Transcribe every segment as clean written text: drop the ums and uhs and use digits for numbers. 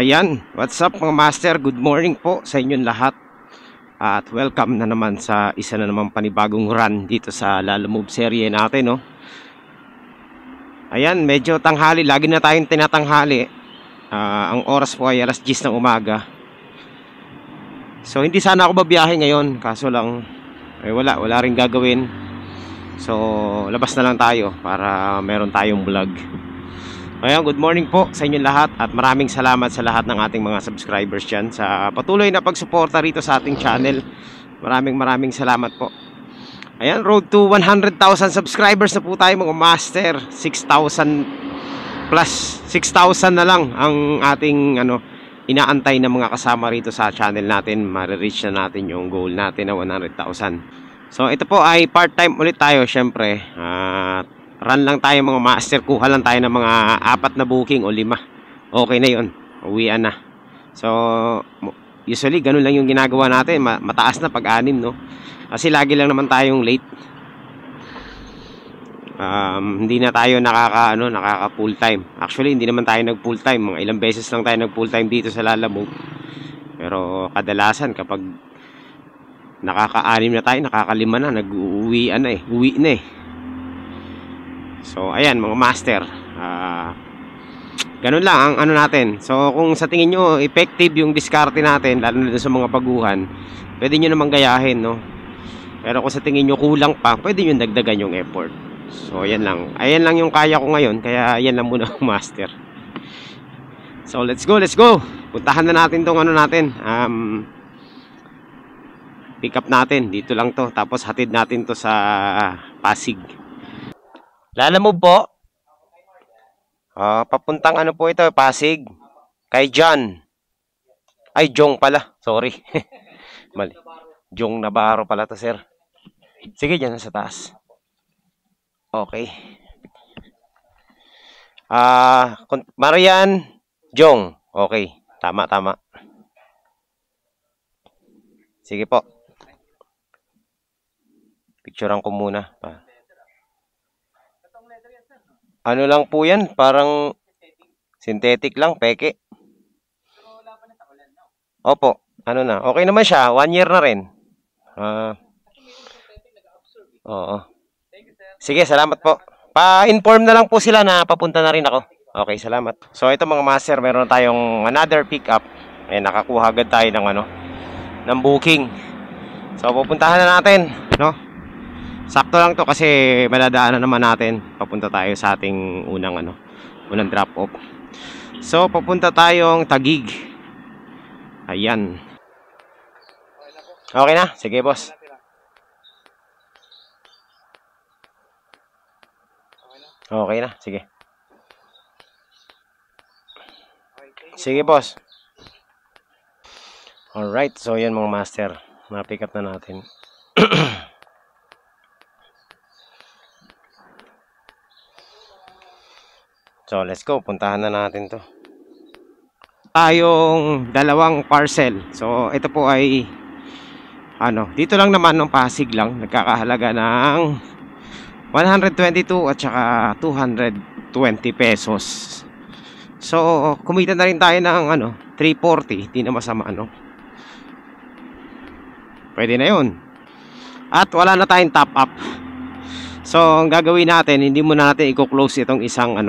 Ayan, what's up mga master? Good morning po sa inyong lahat. At welcome na naman sa isa na naman panibagong run dito sa Lalamove serye natin, no? Ayan, medyo tanghali, lagi na tayong tinatanghali. Ang oras po ay alas 10 ng umaga. So hindi sana ako babiyahe ngayon, kaso lang wala ring gagawin. So labas na lang tayo para meron tayong vlog. Ayan, good morning po sa inyong lahat at maraming salamat sa lahat ng ating mga subscribers dyan sa patuloy na pagsuporta rito sa ating channel. Maraming salamat po. Ayan, road to 100,000 subscribers na po tayo mga master. 6,000 plus, 6,000 na lang ang ating inaantay na mga kasama rito sa channel natin. Marireach na natin yung goal natin na 100,000. So ito po ay part-time ulit tayo syempre. Run lang tayo mga master, kuha lang tayo ng mga 4 na booking o 5. Okay na yun, uwian na. So usually ganun lang yung ginagawa natin, mataas na pag 6, no? Kasi lagi lang naman tayong late. Hindi na tayo nakaka full time. Actually hindi naman tayo nag full time, mga ilang beses lang tayo nag full time dito sa Lalamove. Pero kadalasan kapag nakaka-6 na tayo, nakaka-5 na, uwi na eh. So ayan mga master, ganun lang ang natin. So kung sa tingin nyo effective yung diskarte natin, lalo na sa mga baguhan, pwede nyo naman gayahin, no? Pero kung sa tingin nyo kulang pa, pwede nyo dagdagan yung effort. So ayan lang yung kaya ko ngayon. Kaya ayan lang muna master. So let's go. Puntahan na natin tong natin, pick up natin, dito lang to. Tapos hatid natin to sa Pasig. Lalamove po. Papuntang po ito, Pasig. Kay John. Ay, Jong pala. Sorry. Mali. Jong Navarro pala to, sir. Sige, dyan sa taas. Okay. Marian Jong. Okay. Tama. Sige po. Picturean ko muna. Ano lang po yan, parang synthetic lang, peke. Opo, okay naman siya, 1 year na rin. Oo. Sige, salamat po. Pa-inform na lang po sila na papunta na rin ako. Okay, salamat. So ito mga master, meron tayong another pick up. Nakakuha agad tayo ng booking. So pupuntahan na natin, no? Sakto lang to kasi madadaanan naman natin. Papunta tayo sa ating unang drop off. So papunta tayong Taguig. Ayan. Okay na? Sige boss. Okay na? Sige. Sige boss. Alright, so yan mga master, na-pick up na natin. So let's go, puntahan na natin to. Tayong dalawang parcel. So ito po ay dito lang naman ng Pasig lang, nagkakahalaga ng 122 at saka 220 pesos. So kumita na rin tayo ng 340, di na masama Pwede na yun. At wala na tayong top up. So ang gagawin natin, hindi muna natin i-close itong isang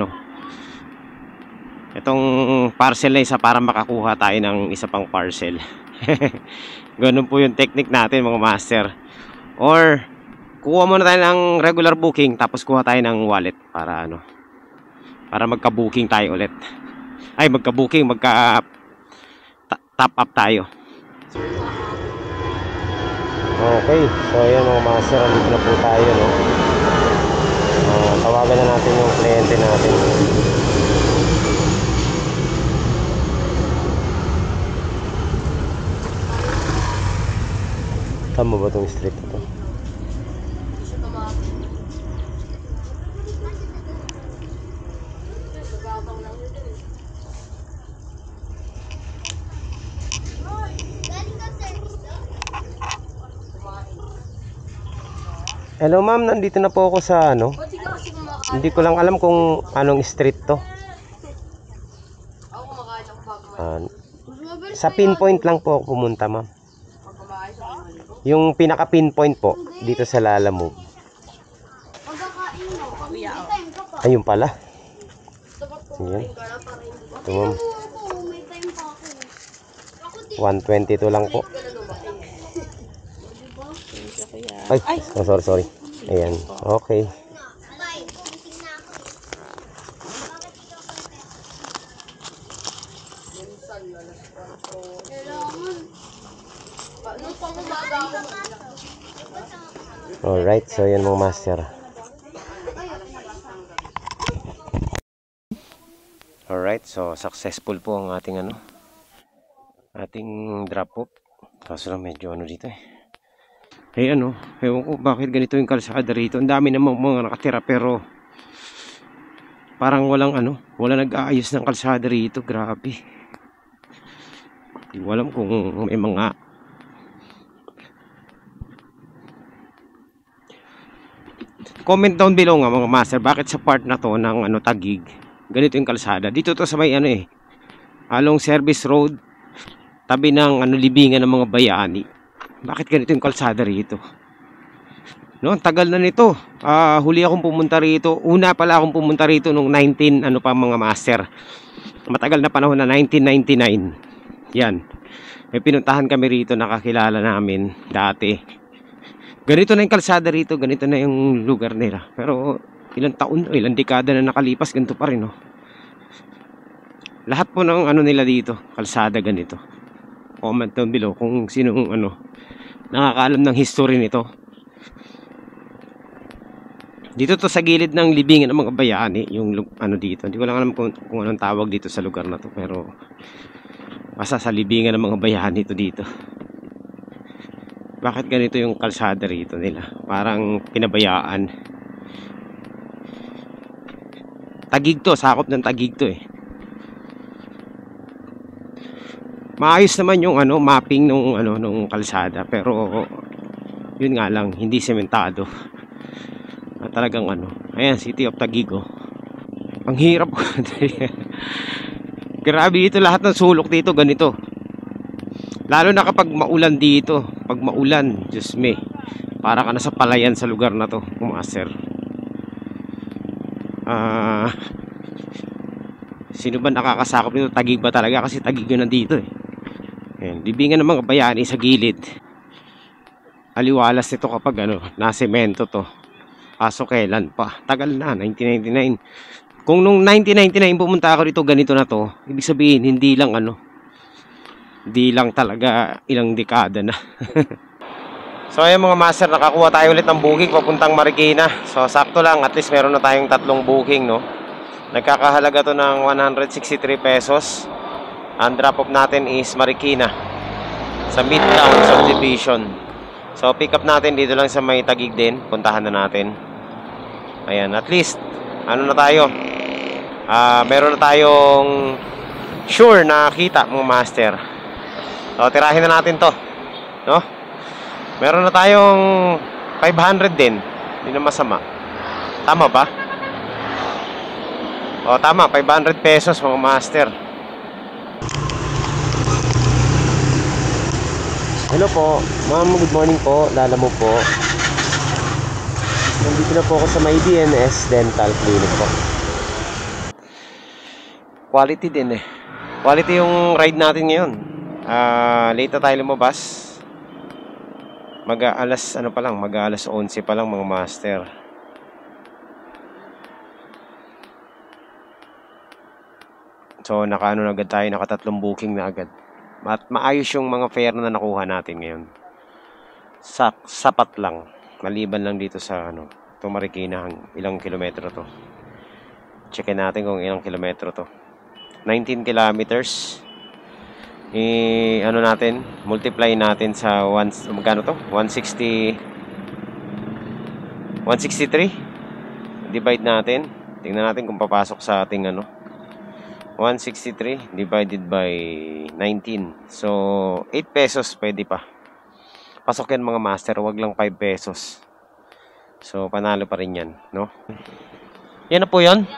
itong parcel na isa para makakuha tayo ng isa pang parcel. Ganun po yung technique natin mga master. Or kuha muna tayo ng regular booking tapos kuha tayo ng wallet para para magka-booking tayo ulit. Ay magka-booking, top up tayo. Okay, so ayan mga master, dito na po tayo, no? Tawagan na natin yung kliyente natin. Tama ba itong street ito? Hello ma'am, nandito na po ako sa hindi ko lang alam kung anong street to. Sa pinpoint lang po ako pumunta, ma'am. Yung pinaka pinpoint po dito sa Lalamove. Ayun pala. Ayan. Ito, ma'am. 122 lang po. Ay, oh, sorry. Ayan, okay. Alright, so yan mga master. Alright, so successful po ang ating ating drop off. Kaso lang medyo dito eh. Ewan ko bakit ganito yung kalsada rito. Ang dami namang mga nakatira pero parang walang nag-aayos ng kalsada rito. Grabe. Hindi ko alam kung may mga comment down below nga mga master, bakit sa part na to ng Taguig ganito yung kalsada. Dito to sa may along service road, tabi ng libingan ng mga bayani. Bakit ganito yung kalsada rito? No, tagal na nito. Huli akong pumunta rito. Una pala akong pumunta rito nung 19 mga master. Matagal na panahon na 1999. Yan. May pinuntahan kami rito, nakakilala namin dati. Ganito na yung kalsada rito, ganito na yung lugar nila. Pero ilang taon, ilang dekada na nakalipas, ganito pa rin, Lahat po ng nila dito, kalsada ganito. Comment down below kung sinong nakakaalam ng history nito. Dito to sa gilid ng libingan ng mga bayani, yung dito. Hindi ko lang alam kung anong tawag dito sa lugar na to, pero basta sa libingan ng mga bayani to dito. Bakit ganito yung kalsada rito nila? Parang pinabayaan. Taguig to, sakop ng Taguig to eh. Maayos naman yung mapping nung kalsada, pero yun nga lang, hindi sementado. Talagang ayan, City of Taguig oh. Ang hirap. Grabe ito, lahat ng sulok dito ganito. Lalo na kapag maulan dito. Pag maulan, Diyos me, para ka na sa palayan sa lugar na to, master. Sino ba nakakasakop nito? Taguig ba talaga? Kasi Taguig yun nandito eh. Ayan, libingan ng mga bayani sa gilid. Aliwalas nito kapag nasemento to. Kaso kailan pa? Tagal na, 1999. Kung nung 1999 pumunta ako dito, ganito na to, ibig sabihin hindi lang hindi lang talaga ilang dekada na. So ayan mga master, nakakuha tayo ulit ng booking papuntang Marikina. So sakto lang, at least meron na tayong 3 booking, Nagkakahalaga to ng 163 pesos. Ang drop off natin is Marikina sa Midtown Subdivision. So pick up natin dito lang sa may Taguig din. Puntahan na natin. Ayan, at least na tayo, meron na tayong sure na kita mga master. So tirahin na natin to, meron na tayong 500 din. Hindi na masama. Tama ba? Tama, 500 pesos mga master. Hello po, ma'am, good morning po. Lalamove po. Nandito na po ako sa may DNS Dental Clinic po. Quality din eh. Quality yung ride natin ngayon. Late na tayo lumabas. Mag-aalas mag-aalas 11 pa lang mga master. So naka agad tayo, naka 3 booking na agad. At maayos yung mga fare na nakuha natin ngayon. Sapat lang. Maliban lang dito sa Marikina, ilang kilometro to. Checkin natin kung ilang kilometro to. 19 kilometers. Natin, multiply natin sa magkano to? 163. Divide natin. Tingnan natin kung papasok sa ating 163 divided by 19. So 8 pesos pwede pa. Pasok yan mga master, wag lang 5 pesos. So panalo pa rin yan, Yan na po yun.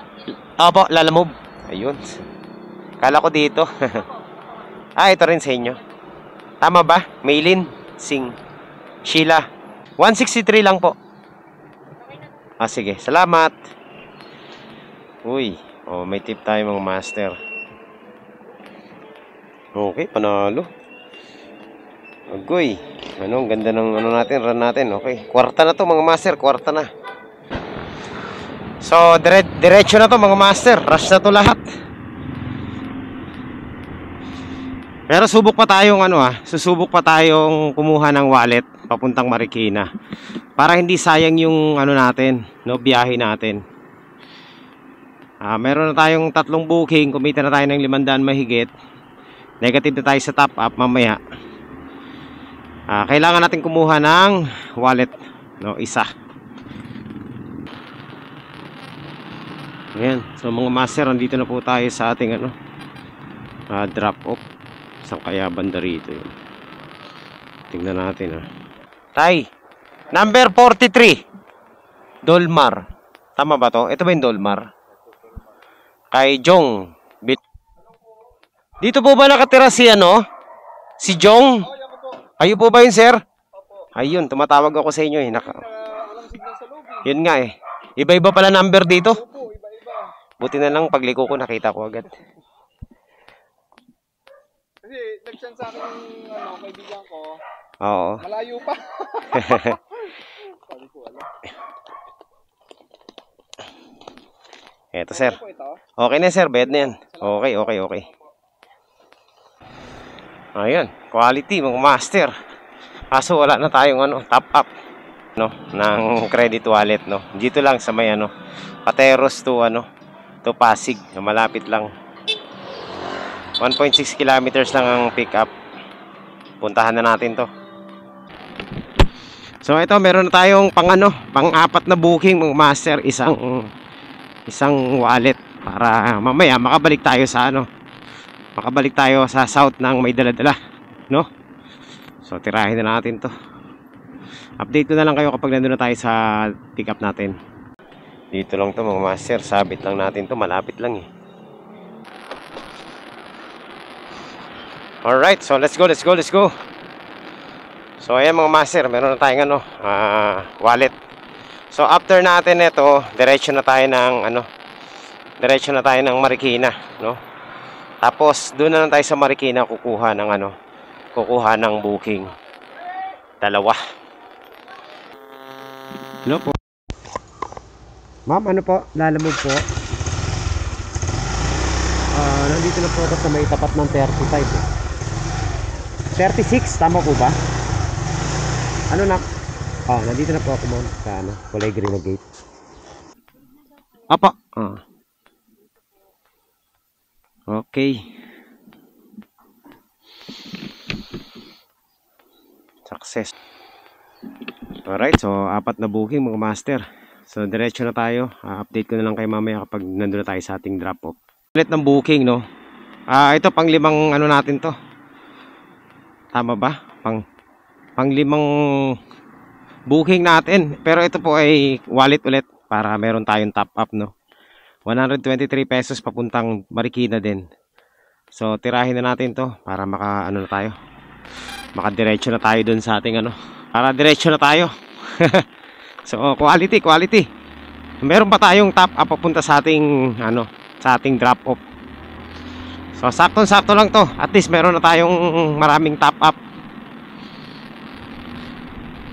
Opo, Lalamove. Ayun. Kala ko dito. Ah, ito rin sa inyo. Tama ba? Maylin Sing Sheila. 163 lang po. Ah, sige. Salamat. Uy. Oh, may tip tayo mga master. Okay, panalo. Agoy. Ano, ang ganda ng ano natin, run natin. Okay. Kwarta na to mga master. Kwarta na. So, diretso na to mga master. Rush na to lahat. Pero subok pa tayong susubok pa tayong kumuha ng wallet papuntang Marikina para hindi sayang yung ano natin, no, biyahe natin. Meron na tayong 3 booking, kumita na tayo ng 500 mahigit. Negative na tayo sa top up mamaya. Kailangan natin kumuha ng wallet, no, isa. Ayan, so mga master, nandito na po tayo sa ating drop off. Saan kaya banda rito yun? Tingnan natin Tay, number 43 Dolmar. Tama ba to? Ito ba yung Dolmar? Kay Jong Dito po ba nakatira si si Jong? Kayo po ba yun, sir? Ayun, tumatawag ako sa inyo Yun nga Iba-iba pala number dito. Buti na lang pagliko ko nakita ko agad. Kasi nag-send sa akin yung kaibigan ko. Oo. Malayo pa. Sabi ko, Eto, sir. Okay na, sir. Bayad na yan. Okay. Ayan. Quality, mga master. Kaso wala na tayong top up ng credit wallet, no. Dito lang sa may Pateros to Pasig. Malapit lang. 1.6 kilometers lang ang pick up. Puntahan na natin to. So ito, meron na tayong pang-apat na booking mga master, isang wallet para mamaya makabalik tayo sa south ng may dala-dala, no? So tirahin na natin to. Update ko na lang kayo kapag nandun na tayo sa pick up natin. Dito lang to mga master, sabit lang natin to, malapit lang Alright, so let's go. So ayan mga master, meron na tayong wallet. So after natin ito, diretso na tayo ng Marikina, no? Tapos doon na lang tayo sa Marikina kukuha ng booking. Dalawa. Hello po. Ma'am, lalamog po. Nandito na po ako sa may tapat ng 35 36, tama po ba? Nandito na po ako ma'am sa kulay green na gate. Apa? Okay. Success. Alright, so 4 na booking mga master. So diretso na tayo. Update ko na lang kayo mamaya kapag nandun na tayo sa ating drop off. Ulit ng booking, no? Ito pang 5 natin to. Tama ba? Pang 5 booking natin. Pero ito po ay wallet ulit para meron tayong top up, no? 123 pesos papuntang Marikina din. So tirahin na natin to para makadiretso na tayo dun sa ating para diretso na tayo. So quality. Meron pa tayong top up papunta sa ating sa ating drop off. So sakto lang to. At least meron na tayong maraming top up.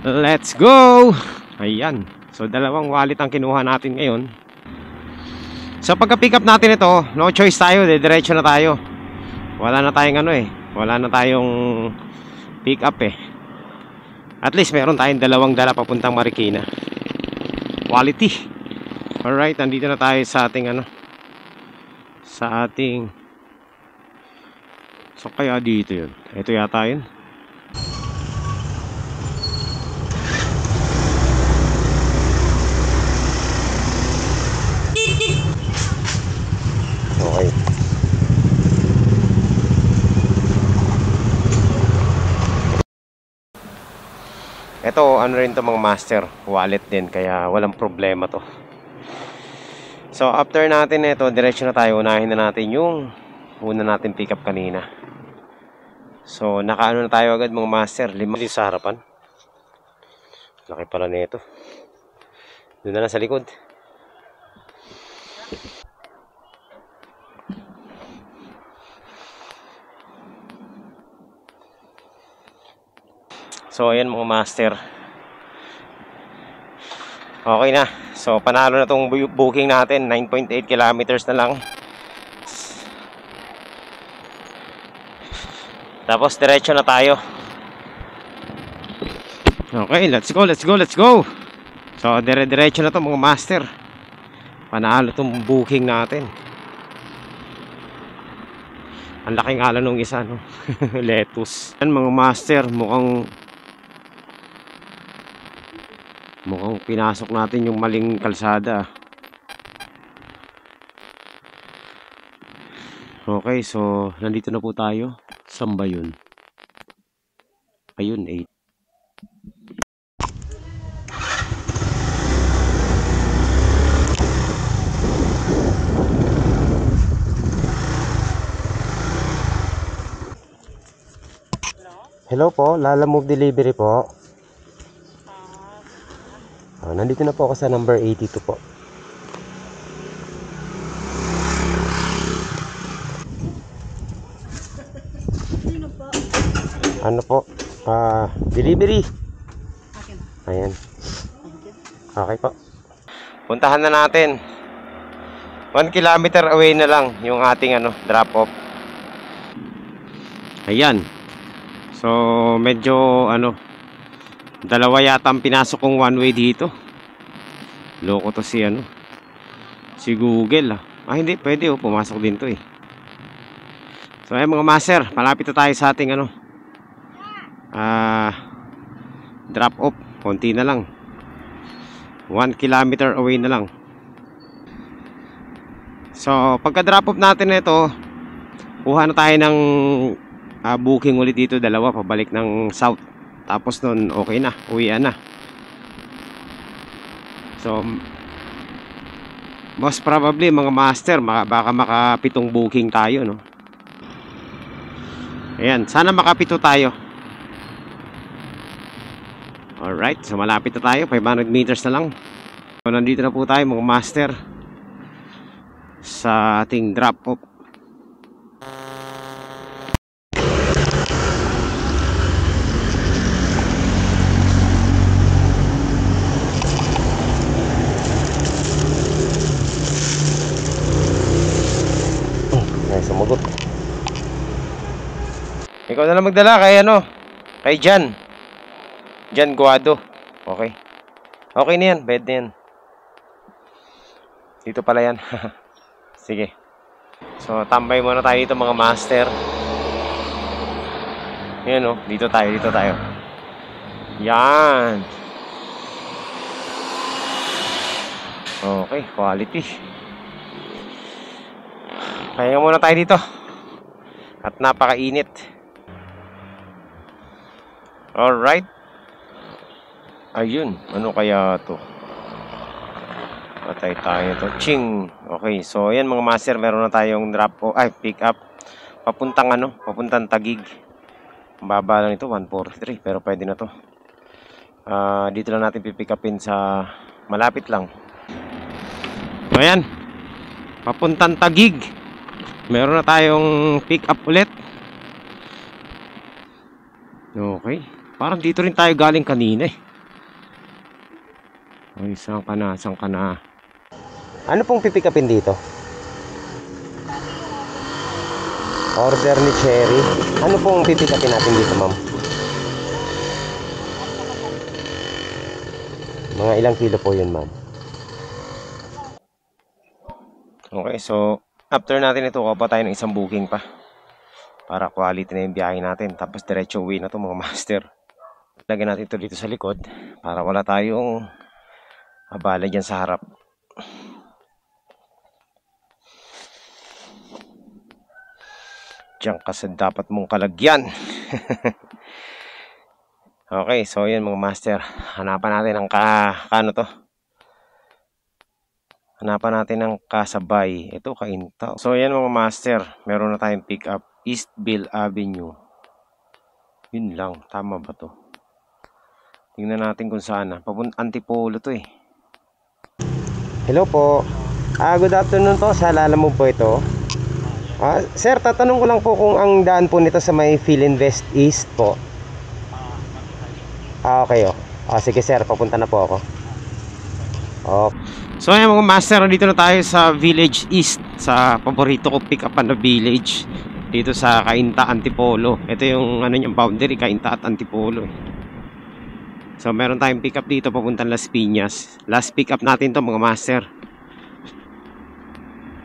Let's go. Ayan. So 2 wallet ang kinuha natin ngayon. So pagka pick up natin ito, no choice tayo, diretso na tayo. Wala na tayong pick up At least meron tayong 2 dala papuntang Marikina. Quality. Alright, nandito na tayo sa ating so kaya dito yun. Ito yata yun. Okay. Ito, rin to mga master, wallet din, kaya walang problema to. So after natin ito, diretso na tayo. Unahin na natin yung una natin pick up kanina. So nakaano na tayo agad mga master. 5 din sa harapan. Laki pala nito. Doon na lang sa likod. So ayan mga master. Okay na. So panalo na tong booking natin. 9.8 kilometers na lang. Tapos diretso na tayo. Okay, let's go, let's go, let's go. So dire-diretso na to mga master. Panalo tong booking natin. Ang laking ala nung isa, no? Lettuce. Yan mga master, mukhang pinasok natin yung maling kalsada. Okay, so nandito na po tayo. Saan ba yun? Ayun, 8. Hello po, Lala Move Delivery po. Nandito na po ako sa number 82 po. Ano po? Delivery. Ayan. Okay po. Puntahan na natin. 1 kilometer away na lang yung ating drop off. Ayan. So medyo dalawa yata ang pinasok kong one way dito. Loko to si Google hindi pwede pumasok din to So ay mga master, malapit na tayo sa ating drop off. Konti na lang, 1 kilometer away na lang. So pagka drop off natin ito, kuha na tayo ng booking ulit dito, dalawa pabalik ng south. Tapos nun okay na, uwian na. So most probably mga master, baka makapitong booking tayo, no? Ayan, sana makapito tayo. Alright, so malapit na tayo, 500 meters na lang. So nandito na po tayo mga master sa ating drop off. Sumugot. Ikaw na lang magdala kay Jan Guado. Okay. Okay na yan, bed na yan. Dito pala yan. Sige. So tambay muna tayo dito mga master. Yan dito tayo. Yan. Okay, quality. Kaya muna tayo dito. At napakainit. Alright. Ayun, ano kaya to? Patay tayo to. Ching. Okay, so ayan mga master, meron na tayong pick up. Papuntang Taguig. Baba lang ito, 143, pero pwede na to. Dito lang natin pipick upin sa malapit lang. So ayan, papuntang Taguig. Meron na tayong pick up ulit. Okay, parang dito rin tayo galing kanina Ay, saan ka na? Ano pong pipick upin dito? Order ni Cherry. Ano pong pipick upin natin dito, ma'am? Mga ilang kilo po yun, ma'am? Okay, so after natin ito, kuha pa tayo ng isang booking pa para quality na yung biyahe natin. Tapos diretso uwi na ito mga master. Lagyan natin ito dito sa likod para wala tayong abala dyan sa harap. Diyan kasi dapat mong kalagyan. Okay, so yan mga master. Hanapan natin ang Hanapan natin ng kasabay. Ito, Kainta. So yan mga master, meron na tayong pick up Eastville Avenue. Yun lang, tama ba to? Tingnan natin kung saan na. Antipolo to eh. Hello po. Good afternoon po. Sa Lalamove po ito. Sir, tatanong ko lang po kung ang daan po nito sa may Philinvest East po. Okay oh. Sige sir, papunta na po ako. So ayan mga master, dito na tayo sa Village East, sa paborito ko pick up na village dito sa Cainta, Antipolo. Ito yung ano yung boundary, Cainta at Antipolo eh. So meron tayong pick up dito papuntang Las Piñas. Last pick up natin to mga master.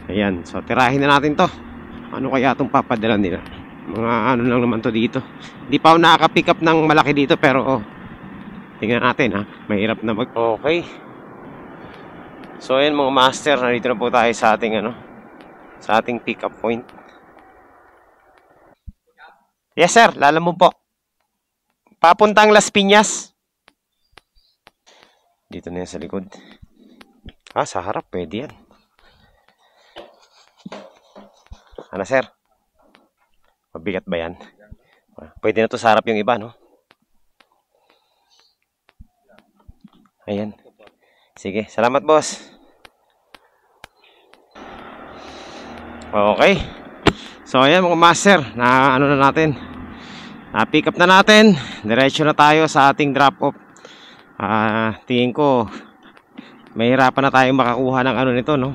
Ayan, so tirahin na natin to. Ano kaya itong papadala nila? Mga ano lang naman to dito. Hindi pa ako nakaka-pick up ng malaki dito, pero tingnan natin ha. Mahirap na okay. So ayan mga master, nandito na po tayo sa ating sa ating pick up point. Yes sir, Lalamove po. Papuntang Las Piñas. Dito na yan sa likod. Sa harap pwede yan. Ano sir? Mabigat ba yan? Pwede na to sa harap yung iba, no? Ayan. Sige, salamat boss. Okay. So ayan mga master, na ano na natin. Pick up na natin. Diretso na tayo sa ating drop off. Tingin ko mahirapan na tayong makakuha ng ano nito, no?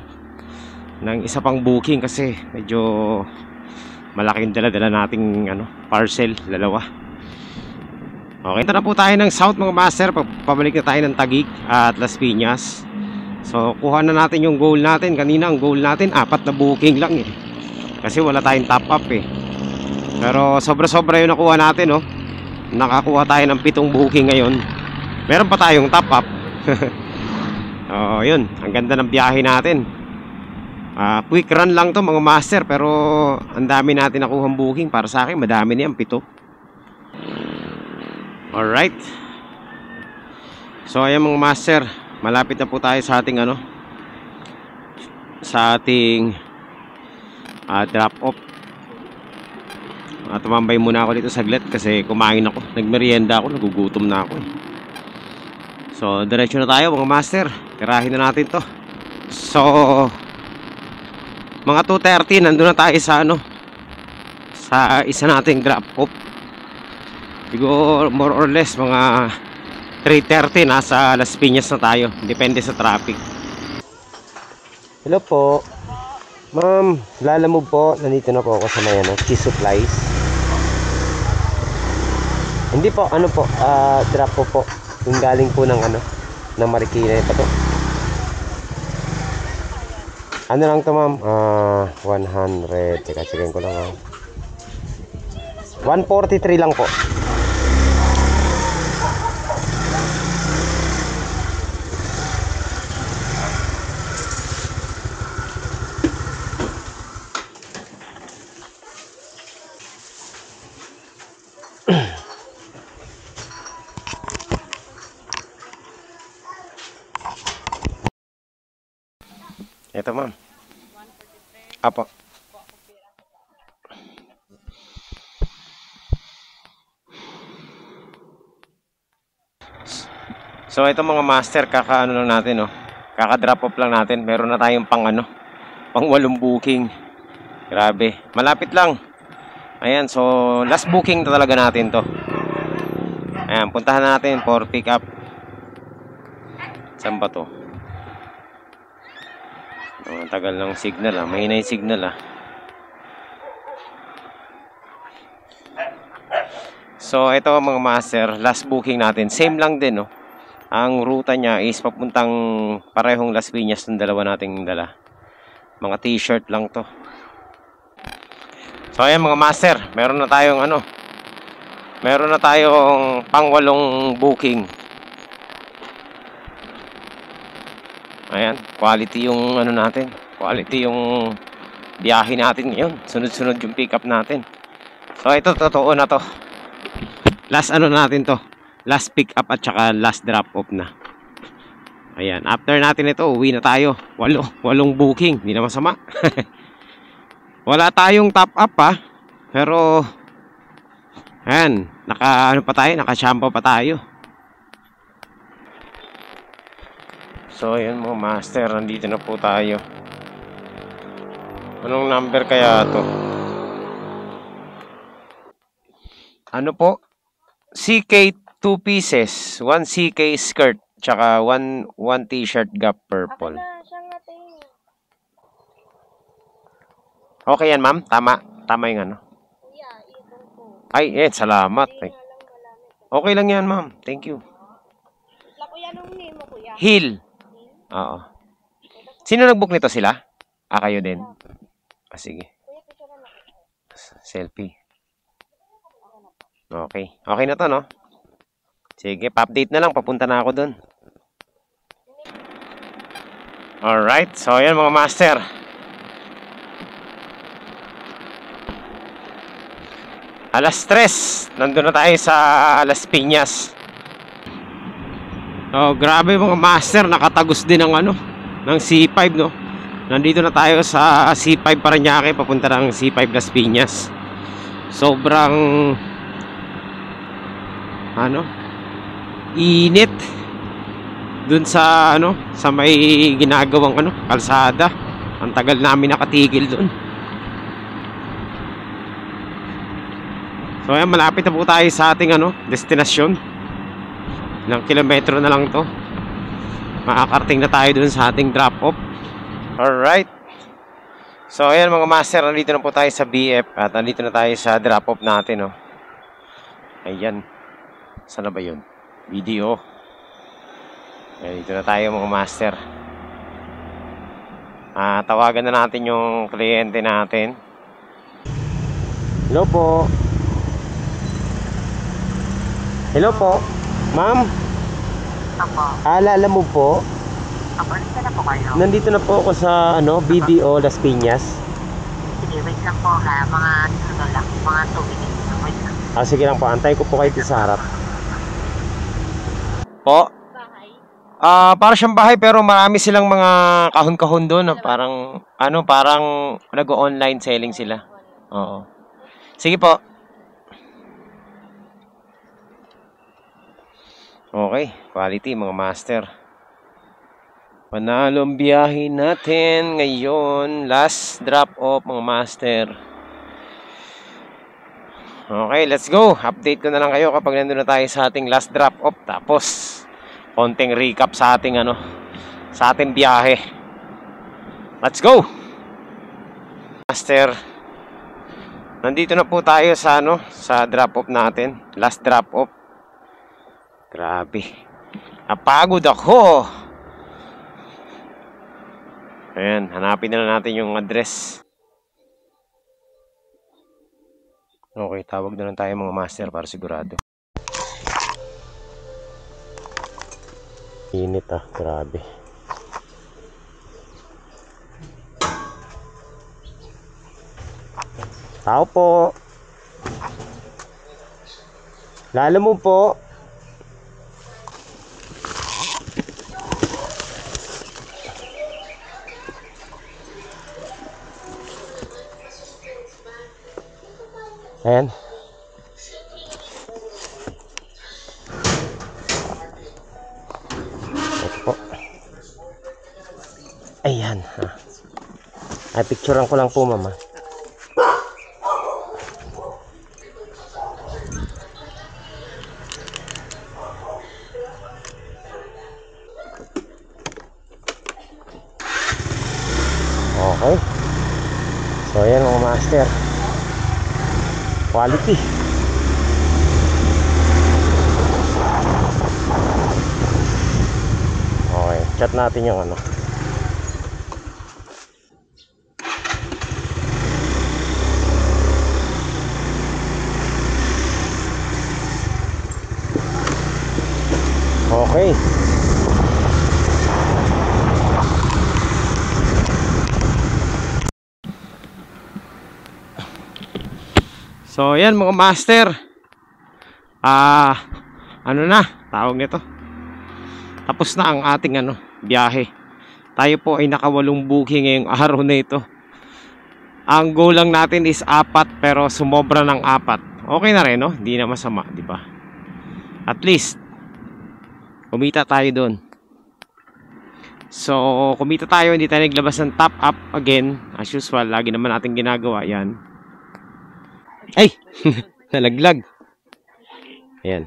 Ng isa pang booking kasi medyo malaking dala-dala nating parcel, dalawa. Okay, ito na po tayo ng south mga master. Pabalik na tayo ng Taguig at Las Piñas. So kuha na natin yung goal natin. Kanina ang goal natin 4 na booking lang eh, kasi wala tayong top up eh. Pero sobra-sobra yung nakuha natin, no? Nakakuha tayo ng 7 booking ngayon. Meron pa tayong top up. Yun, ang ganda ng biyahe natin. Quick run lang to mga master, pero ang dami natin nakuhang booking. Para sa akin madami na yan, 7. Alright. So ayan mga master, malapit na po tayo sa ating sa ating drop off. Tumambay muna ako dito saglit kasi kumain ako, nagmerienda ako, nagugutom na ako eh. So diretso na tayo mga master, tirahin na natin to. So mga 2:30 nandun na tayo sa sa isa nating drop off. Siguro more or less mga 3:30 nasa Las Piñas na tayo, depende sa traffic. Hello po ma'am, Lalamove po. Nandito na po ako sa may cheese supplies. Hindi po, drop po. Yung galing po ng ng Marikina ito po. Ano lang to ma'am? 100. Teka, ko lang 143 lang po. Ito ma'am. Apo. So ito mga master, kaka-ano lang natin, kaka-drop off lang natin. Meron na tayong pang 8 booking. Grabe, malapit lang. Ayan, so last booking na talaga natin to. Ayan, puntahan natin for pick up. Saan ba to? Tagal ng signal mahina yung signal So ito mga master, last booking natin. Same lang din, Ang ruta niya is papuntang parehong Las Piñas ng dalawa nating dala. Mga t-shirt lang to. So ayan mga master, meron na tayong pang 8 booking. Ayan, quality yung natin. Quality yung biyahe natin ngayon. Sunod-sunod yung pick up natin. So ito, totoo na to. Last natin to. Last pick up at saka last drop off na. Ayan, after natin ito, uwi na tayo. 8 booking, hindi na masama. Wala tayong top up pero Ayan, naka-shampoo pa tayo. So, ayan mga master, nandito na po tayo. Anong number kaya to? Ano po? CK 2 pieces, 1 CK skirt, tsaka 1 t-shirt gap purple. Okay yan, ma'am? Tama yung ano? Ay, salamat. Okay lang yan, ma'am. Thank you. Hill. Oo. Sino nag-book nito, sila? Kayo din? Sige. Selfie. Okay. Okay na to, no? Sige, pa-update na lang. Papunta na ako dun. Alright. So, ayan mga master. Alas 3. Nandun na tayo sa Las Piñas. Oh, grabe mga master. Nakatagos din ng ano, ng C5, no? Nandito na tayo sa C5 Parañaque. Papunta ng C5 Las Piñas. Sobrang init dun sa sa may ginagawang kalsada. Ang tagal namin nakatigil dun. So ayan, malapit na po tayo sa ating destinasyon. Ilang kilometro na lang to. Makakarating na tayo dun sa ating drop off. Alright. So ayan mga master, nandito na po tayo sa BF. At nandito na tayo sa drop off natin, oh. Ayan. Saan na ba yun? Video. Ayan, dito na tayo mga master. Tawagan na natin yung kliyente natin. Hello po. Hello po. Ma'am. Apo. Alala mo po? Apo, nandito na po kayo. Nandito na po ako sa BDO Las Piñas. Sige, wait lang po ha. Mga 2 minutes. Wait lang. Sige lang po. Antay ko po kayo sa harap. Po? Bahay? Para siyang bahay pero marami silang mga kahon-kahon doon. Parang nag-online selling sila. Oo. Sige po. Okay, quality mga master. Panalo ang biyahe natin ngayon. Last drop off mga master. Okay, let's go. Update ko na lang kayo kapag nandun na tayo sa ating last drop off. Tapos, konting recap sa ating sa ating biyahe. Let's go. Master. Nandito na po tayo sa sa drop off natin. Last drop off. Grabe. Napagod ako. Ayan, hanapin na natin yung address. Okay, tawag na lang tayo mga master para sigurado. Init grabe. Tao po. Lalo mo po. Ayan. Ito po. Ayan. Ay, picturean ko lang po, mama. Okay. So, ayan mga master. Quality. Okay, chat natin yung Okay. So, ayan mga master. Ano na, tawag nito. Tapos na ang ating biyahe. Tayo po ay nakawalong booking ngayong araw na ito. Ang goal lang natin is 4 pero sumobra ng 4. okay na rin, no? Hindi na masama, di ba? At least kumita tayo doon. So, kumita tayo, hindi tayo naglabas ng top up again. As usual, lagi naman natin ginagawa yan. Ay! Nalaglag. Ayan.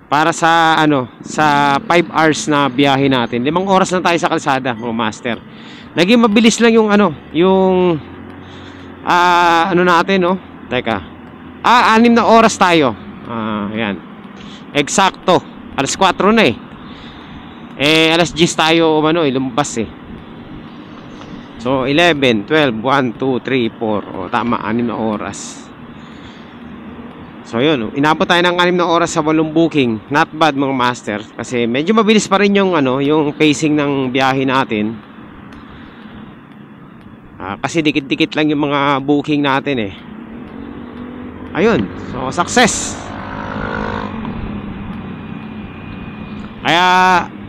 Para sa, sa 5 hours na biyahe natin. 5 oras na tayo sa kalsada, mga master. Naging mabilis lang yung, yung, natin, no? Teka. 6 na oras tayo. Ayan. Eksakto. Alas 4 na eh. Alas 10 tayo lumabas eh. So 11, 12, 1, 2, 3, 4. Tama, 6 na oras. So yun, inabot tayo ng 6 na oras sa 8 booking. Not bad mga master. Kasi medyo mabilis pa rin yung yung pacing ng biyahe natin. Kasi dikit-dikit lang yung mga booking natin eh. Ayun, so success. Kaya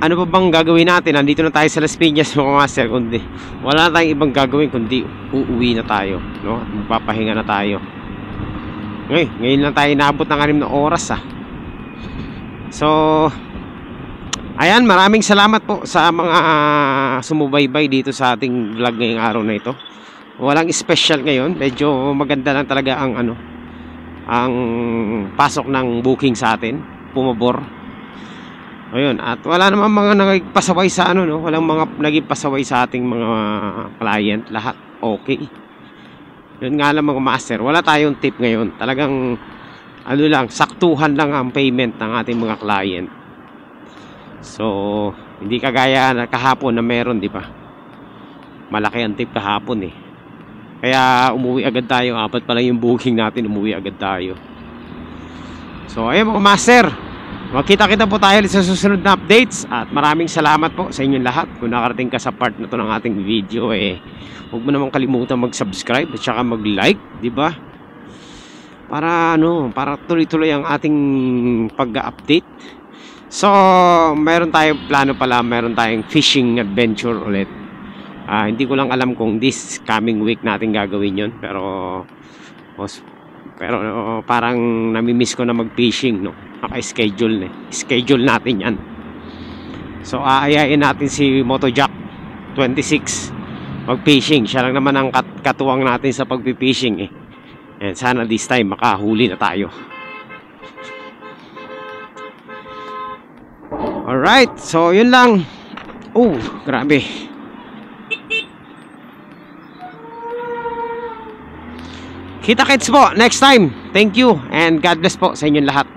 ano pa bang gagawin natin? Nandito na tayo sa Las Piñas mga master, kundi wala na tayong ibang gagawin kundi uuwi na tayo, no? At magpapahinga na tayo. Ngayon lang tayo inabot ng 6 na oras So ayan, maraming salamat po sa mga sumubaybay dito sa ating vlog ngayong araw na ito. Walang special ngayon, medyo maganda lang talaga ang ang pasok ng booking sa atin, pumabor. Ayun, at wala namang mga nagpasaway sa walang mga nagpasaway sa ating mga client, lahat okay. Yun nga lang mga master, wala tayong tip ngayon. Talagang lang, saktuhan lang ang payment ng ating mga client. So, hindi kagaya na kahapon na meron, di ba? Malaki ang tip kahapon eh. Kaya umuwi agad tayo, 4 pa lang yung booking natin, umuwi agad tayo. So, ayun mga master, magkita-kita po tayo sa susunod na updates. At maraming salamat po sa inyong lahat. Kung nakarating ka sa part na to ng ating video, huwag mo naman kalimutan mag-subscribe at saka mag-like, di ba? Para para tuloy-tuloy ang ating pag-update. So, meron tayong plano pala, meron tayong fishing adventure ulit. Hindi ko lang alam kung this coming week natin gagawin yon, pero parang nami-miss ko na mag-fishing, no? Naka-schedule schedule natin yan. So aayain natin si Motojack 26 mag-fishing. Siya lang naman ang katuwang natin sa pag-fishing eh. And sana this time makahuli na tayo. Alright, so yun lang. Oh, grabe. Kita-kits po next time. Thank you and God bless po sa inyong lahat.